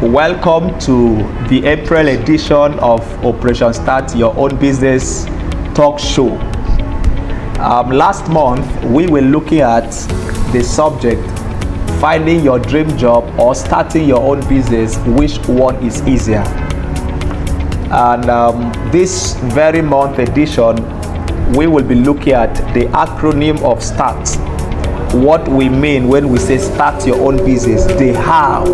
Welcome to the April edition of Operation Start Your Own Business talk show. Last month, we were looking at the subject, finding your dream job or starting your own business, which one is easier? And this very month edition, we will be looking at the acronym of START. What we mean when we say start your own business, the how.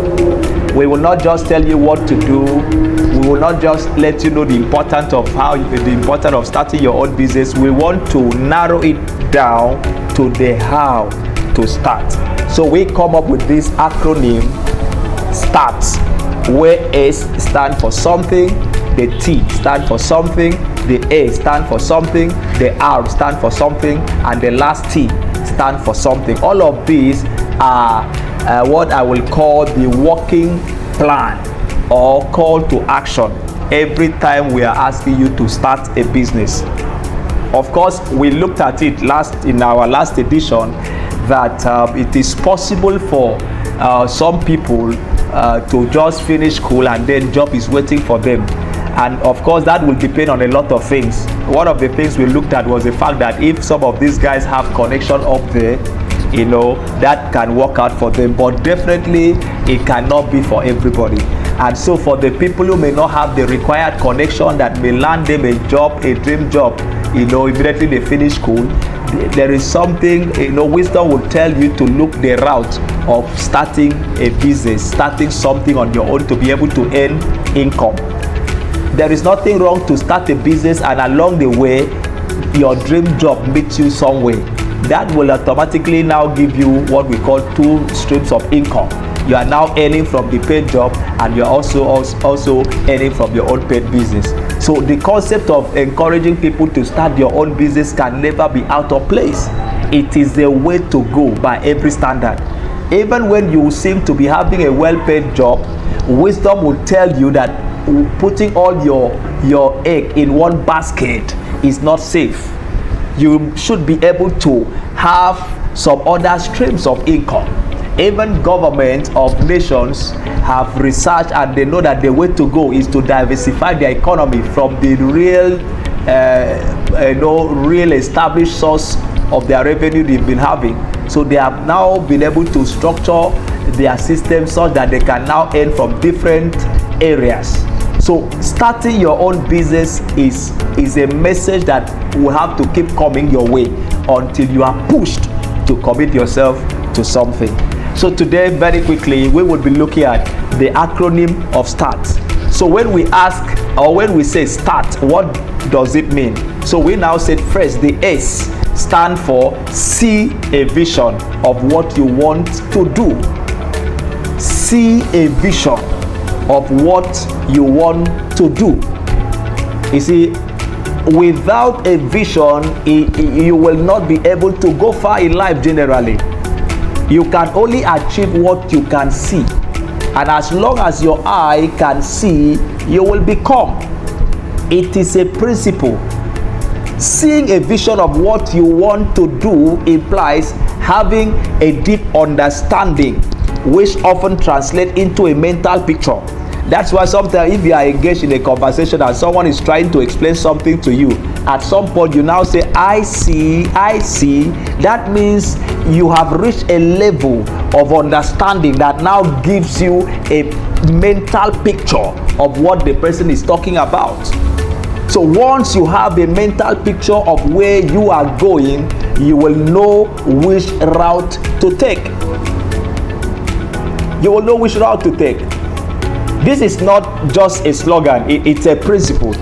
We will not just tell you what to do. We will not just let you know the importance of starting your own business. We want to narrow it down to the how to start. So we come up with this acronym START, where S stand for something, the T stand for something, the A stand for something, the R stand for something, and the last T stand for something. All of these are what I will call the working plan or call to action every time we are asking you to start a business. Of course, we looked at it in our last edition that it is possible for some people to just finish school and then job is waiting for them. And of course, that will depend on a lot of things. One of the things we looked at was the fact that if some of these guys have connection up there, that can work out for them. But definitely, it cannot be for everybody. And so for the people who may not have the required connection that may land them a job, a dream job, immediately they finish school, there is something, wisdom will tell you to look the route of starting a business, starting something on your own to be able to earn income. There is nothing wrong to start a business and along the way your dream job meets you somewhere. That will automatically now give you what we call two streams of income. You are now earning from the paid job and you are also earning from your own paid business. So the concept of encouraging people to start your own business can never be out of place. It is the way to go by every standard. Even when you seem to be having a well-paid job, wisdom will tell you that putting all your egg in one basket is not safe. You should be able to have some other streams of income. Even governments of nations have researched and they know that the way to go is to diversify their economy from the real established source of their revenue they've been having. So they have now been able to structure their system such that they can now earn from different areas. So starting your own business is a message that will have to keep coming your way until you are pushed to commit yourself to something. So today, very quickly, we will be looking at the acronym of START. So when we ask or when we say START, what does it mean? So we now said first, the S stand for see a vision of what you want to do. See a vision of what you want to do. You see, without a vision, you will not be able to go far in life generally. You can only achieve what you can see. And as long as your eye can see, you will become. It is a principle. Seeing a vision of what you want to do implies having a deep understanding, which often translates into a mental picture. That's why sometimes if you are engaged in a conversation and someone is trying to explain something to you, at some point you now say, I see. That means you have reached a level of understanding that now gives you a mental picture of what the person is talking about. So once you have a mental picture of where you are going, you will know which route to take. You will know which route to take. This is not just a slogan, it's a principle.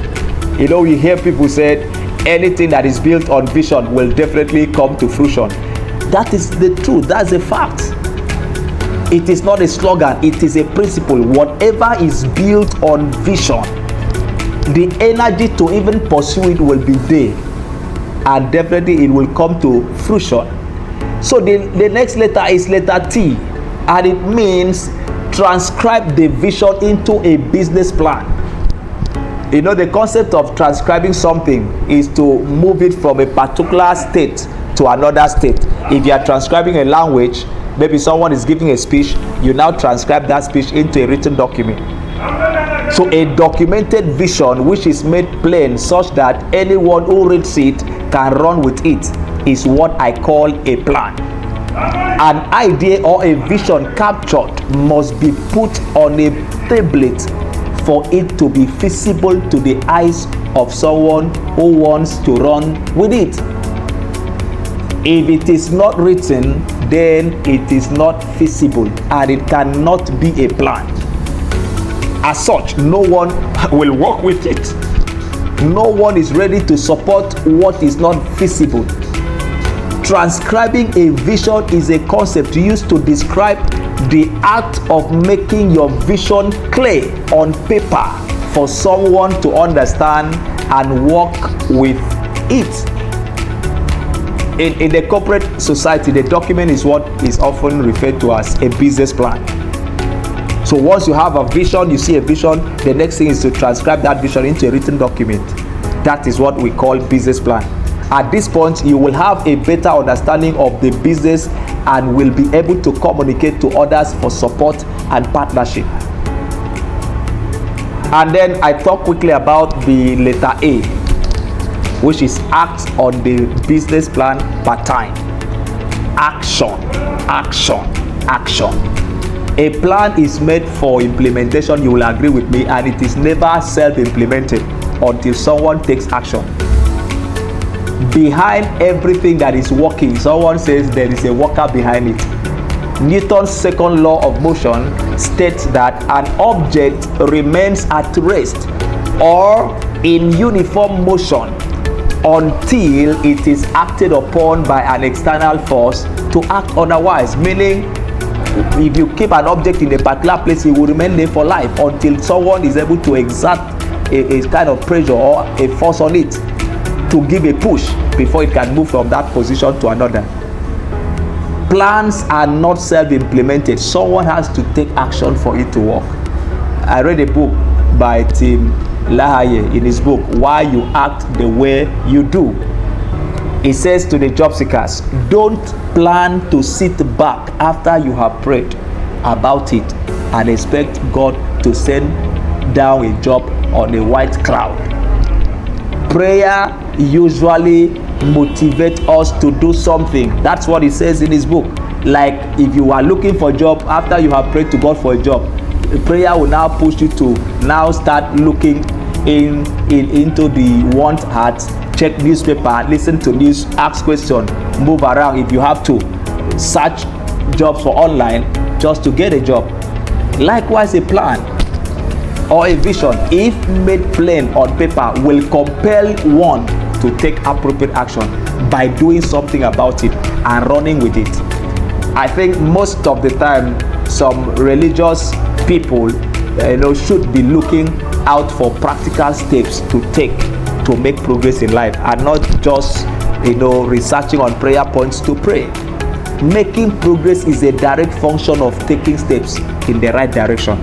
You hear people say anything that is built on vision will definitely come to fruition. That is the truth, that's a fact. It is not a slogan, it is a principle. Whatever is built on vision, the energy to even pursue it will be there, and definitely it will come to fruition. So the next letter is letter T, and it means transcribe the vision into a business plan. The concept of transcribing something is to move it from a particular state to another state. If you are transcribing a language, Maybe someone is giving a speech, you now transcribe that speech into a written document. So a documented vision which is made plain such that anyone who reads it can run with it is what I call a plan. An idea or a vision captured must be put on a tablet for it to be visible to the eyes of someone who wants to run with it. If it is not written, then it is not visible and it cannot be a plan. As such, no one will work with it. No one is ready to support what is not visible. Transcribing a vision is a concept used to describe the act of making your vision clear on paper for someone to understand and work with it. In the corporate society, the document is what is often referred to as a business plan. So once you have a vision, you see a vision, the next thing is to transcribe that vision into a written document. That is what we call business plan. At this point, you will have a better understanding of the business and will be able to communicate to others for support and partnership. And then I talk quickly about the letter A, which is act on the business plan per time. Action, action, action. A plan is made for implementation, you will agree with me, and it is never self-implemented until someone takes action. Behind everything that is working, someone says there is a worker behind it. Newton's second law of motion states that an object remains at rest or in uniform motion until it is acted upon by an external force to act otherwise. Meaning, if you keep an object in a particular place, it will remain there for life until someone is able to exert a kind of pressure or a force on it to give a push before it can move from that position to another. Plans are not self-implemented. Someone has to take action for it to work. I read a book by Tim LaHaye in his book, Why You Act the Way You Do. He says to the job seekers, don't plan to sit back after you have prayed about it and expect God to send down a job on a white cloud. Prayer usually motivates us to do something. That's what he says in his book. Like if you are looking for a job, after you have prayed to God for a job, prayer will now push you to now start looking into the want heart, check newspaper, listen to news, ask questions, move around if you have to, search jobs for online just to get a job. Likewise, a plan or a vision, if made plain on paper, will compel one to take appropriate action by doing something about it and running with it. I think most of the time, some religious people should be looking out for practical steps to take to make progress in life and not just researching on prayer points to pray. Making progress is a direct function of taking steps in the right direction.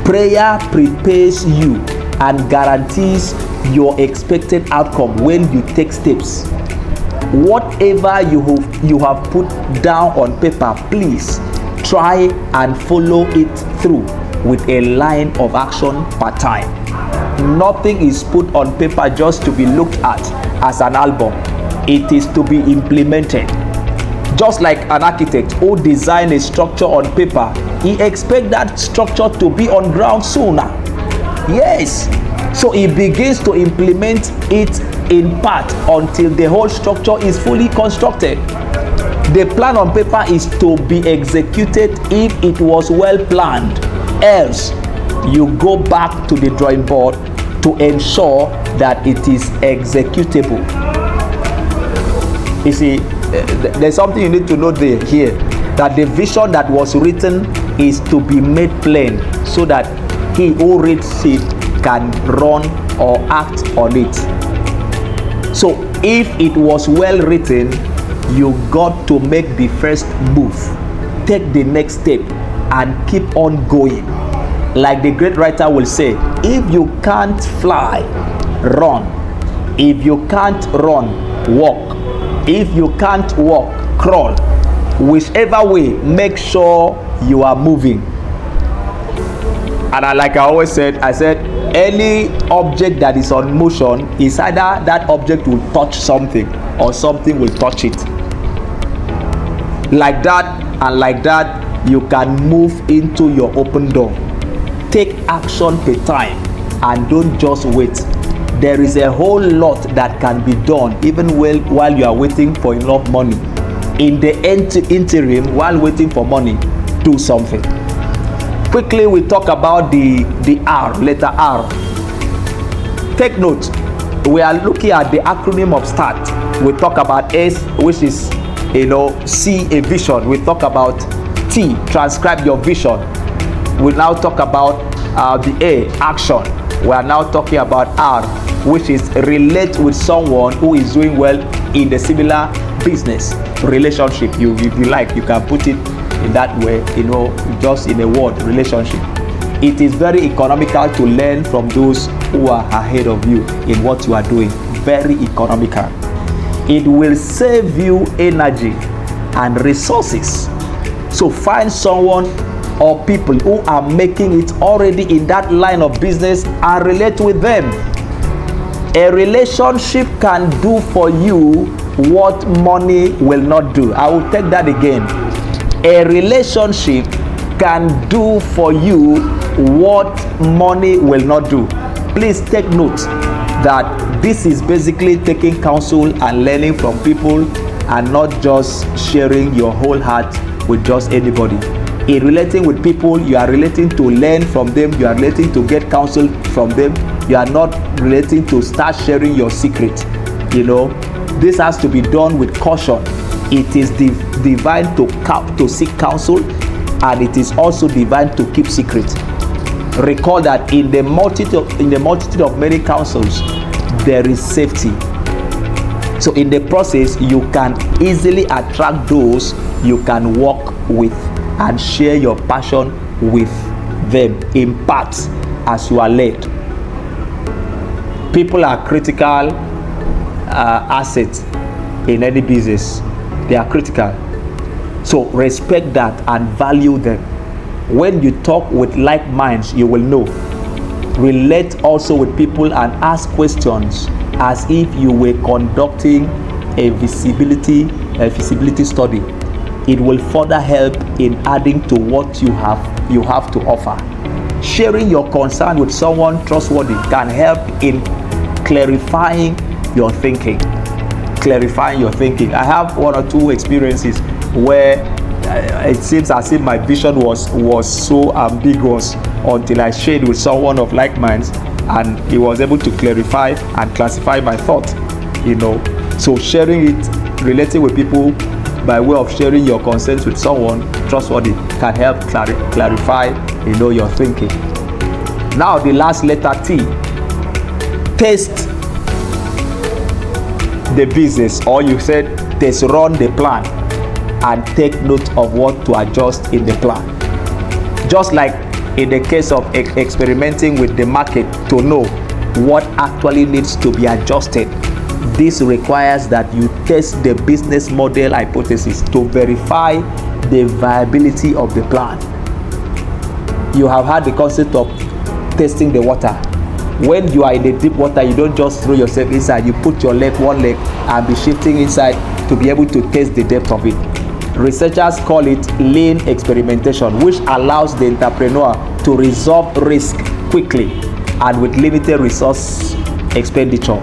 Prayer prepares you and guarantees your expected outcome when you take steps. Whatever you have put down on paper, please try and follow it through with a line of action per time. Nothing is put on paper just to be looked at as an album. It is to be implemented. Just like an architect who designs a structure on paper, he expects that structure to be on ground sooner. Yes. So he begins to implement it in part until the whole structure is fully constructed. The plan on paper is to be executed if it was well planned. Else, you go back to the drawing board to ensure that it is executable. You see, there's something you need to know here, that the vision that was written is to be made plain so that he who reads it can run or act on it. So if it was well written, you got to make the first move, take the next step, and keep on going. Like the great writer will say, if you can't fly, run. If you can't run, walk. If you can't walk, crawl. whichever way, make sure you are moving. And like I always said, I said any object that is on motion is either that object will touch something or something will touch it. Like that and like that, you can move into your open door. Take action per time and don't just wait. There is a whole lot that can be done even while you are waiting for enough money. In the interim, while waiting for money, do something. Quickly, we talk about the R, letter R. Take note, we are looking at the acronym of START. We talk about S, which is, C, a vision. We talk about T, transcribe your vision. We now talk about the A, action. We are now talking about R, which is relate with someone who is doing well in the similar business relationship. If you like, you can put it in that way, just in a word, relationship. It is very economical to learn from those who are ahead of you in what you are doing. Very economical. It will save you energy and resources. So find someone or people who are making it already in that line of business and relate with them. A relationship can do for you what money will not do. I will take that again. A relationship can do for you what money will not do. Please take note that this is basically taking counsel and learning from people and not just sharing your whole heart with just anybody. In relating with people, you are relating to learn from them, you are relating to get counsel from them. You are not relating to start sharing your secret. This has to be done with caution. It is divine to seek counsel, and it is also divine to keep secret. Recall that in the multitude of many counsels, there is safety. So in the process, you can easily attract those you can work with and share your passion with them in parts as you are led. People are critical assets in any business. They are critical. So respect that and value them. When you talk with like minds, you will know. Relate also with people and ask questions as if you were conducting a feasibility study. It will further help in adding to what you have to offer. Sharing your concern with someone trustworthy can help in clarifying your thinking. I have one or two experiences where it seems as if my vision was so ambiguous until I shared with someone of like minds, and he was able to clarify and classify my thought. So sharing it, relating with people by way of sharing your concerns with someone trustworthy can help clarify your thinking. Now the last letter T. Taste the business, or you said run the plan and take note of what to adjust in the plan. Just like in the case of experimenting with the market to know what actually needs to be adjusted, this requires that you test the business model hypothesis to verify the viability of the plan. You have had the concept of testing the water. When you are in the deep water, you don't just throw yourself inside. You put your one leg and be shifting inside to be able to test the depth of it. Researchers call it lean experimentation, which allows the entrepreneur to resolve risk quickly and with limited resource expenditure.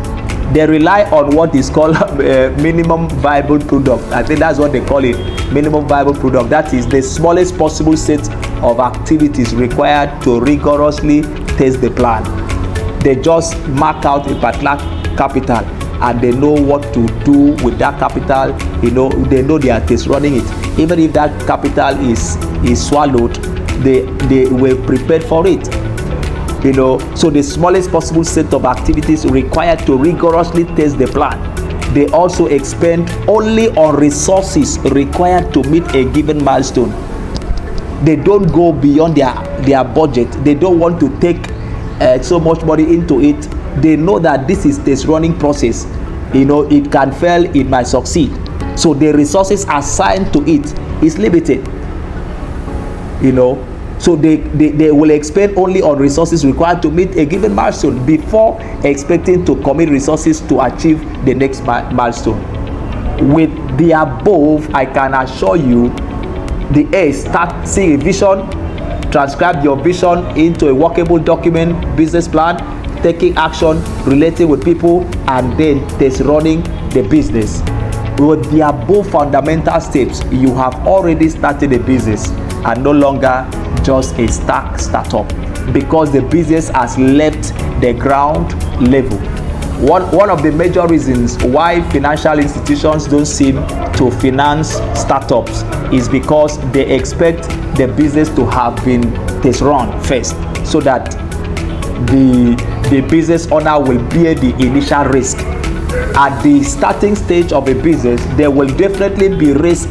They rely on what is called minimum viable product. I think that's what they call it, minimum viable product. That is the smallest possible set of activities required to rigorously test the plan. They just mark out a particular capital and they know what to do with that capital. They know they are test running it. Even if that capital is swallowed, they were prepared for it. So the smallest possible set of activities required to rigorously test the plan. They also expend only on resources required to meet a given milestone. They don't go beyond their budget. They don't want to take so much money into it. They know that this is test running process. It can fail, it might succeed. So the resources assigned to it is limited. So they will expend only on resources required to meet a given milestone before expecting to commit resources to achieve the next milestone. With the above, I can assure you, the A, start seeing a vision, transcribe your vision into a workable document, business plan, taking action, relating with people, and then test running the business. With the above fundamental steps, you have already started a business and no longer just a startup, because the business has left the ground level. One of the major reasons why financial institutions don't seem to finance startups is because they expect the business to have been test run first, so that the business owner will bear the initial risk. At the starting stage of a business, there will definitely be risk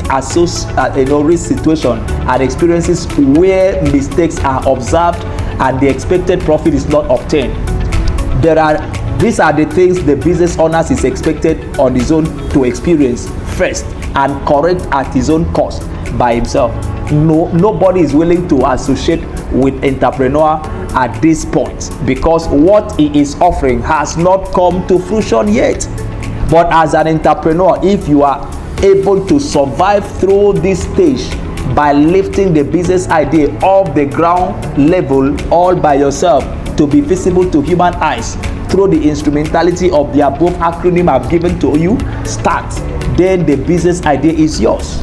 situation and experiences where mistakes are observed and the expected profit is not obtained. These are the things the business owners is expected on his own to experience first and correct at his own cost by himself. Nobody is willing to associate with entrepreneur at this point, because what he is offering has not come to fruition yet. But as an entrepreneur, if you are able to survive through this stage by lifting the business idea off the ground level all by yourself to be visible to human eyes through the instrumentality of the above acronym I've given to you, start, then the business idea is yours.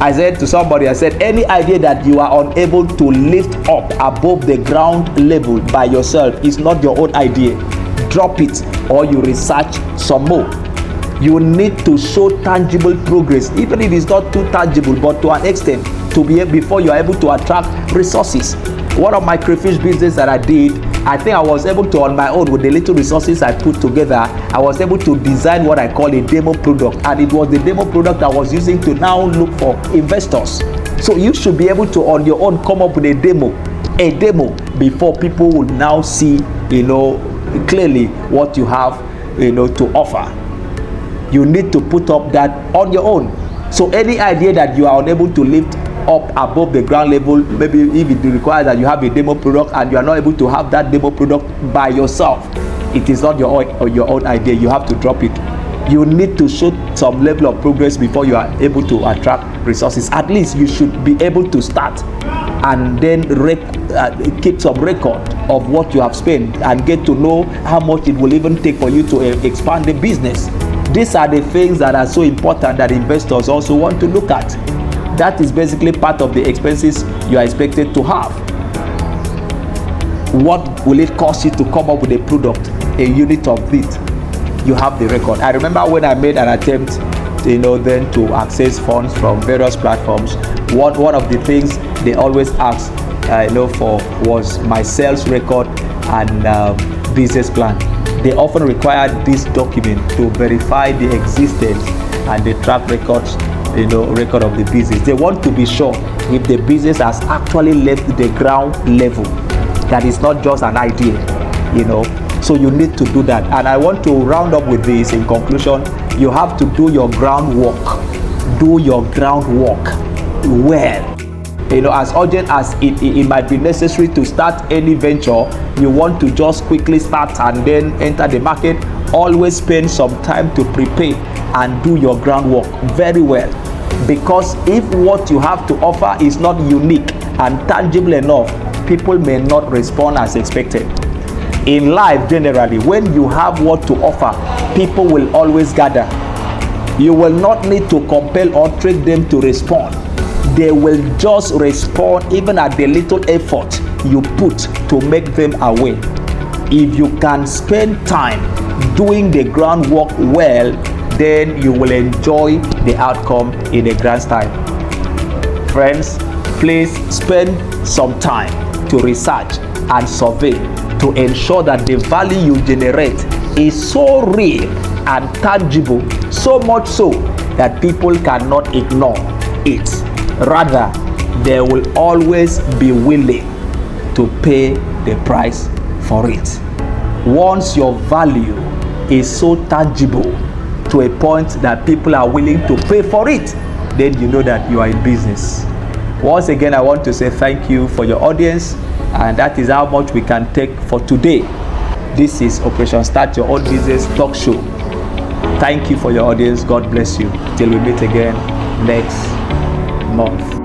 I said to somebody, I said, any idea that you are unable to lift up above the ground level by yourself is not your own idea. Drop it, or you research some more. You need to show tangible progress, even if it's not too tangible, but to an extent, before you are able to attract resources. One of my crayfish business that I did, I think I was able to, on my own, with the little resources I put together, I was able to design what I call a demo product, and it was the demo product I was using to now look for investors. So you should be able to, on your own, come up with a demo before people will now see, clearly what you have, to offer. You need to put up that on your own. So any idea that you are unable to lift up above the ground level, maybe if it requires that you have a demo product and you are not able to have that demo product by yourself, it is not your own idea. You have to drop it. You need to show some level of progress before you are able to attract resources. At least you should be able to start and then keep some record of what you have spent and get to know how much it will even take for you to expand the business. These are the things that are so important that investors also want to look at. That is basically part of the expenses you are expected to have. What will it cost you to come up with a product, a unit of it? You have the record. I remember when I made an attempt, then to access funds from various platforms, one of the things they always ask, for was my sales record and business plan. They often require this document to verify the existence and the track records, record of the business. They want to be sure if the business has actually left the ground level, that is not just an idea, So you need to do that. And I want to round up with this in conclusion. You have to do your groundwork. Do your groundwork well. As urgent as it might be necessary to start any venture, you want to just quickly start and then enter the market. Always spend some time to prepare and do your groundwork very well. Because if what you have to offer is not unique and tangible enough, people may not respond as expected. In life, generally, when you have what to offer, people will always gather. You will not need to compel or trick them to respond. They will just respond even at the little effort you put to make them aware. If you can spend time doing the groundwork well, then you will enjoy the outcome in a grand style. Friends, please spend some time to research and survey to ensure that the value you generate is so real and tangible, so much so that people cannot ignore it. Rather, they will always be willing to pay the price for it. Once your value is so tangible to a point that people are willing to pay for it, then you know that you are in business. Once again, I want to say thank you for your audience, and that is how much we can take for today. This is Operation Start Your Own Business Talk Show. Thank you for your audience. God bless you. Till we meet again next month.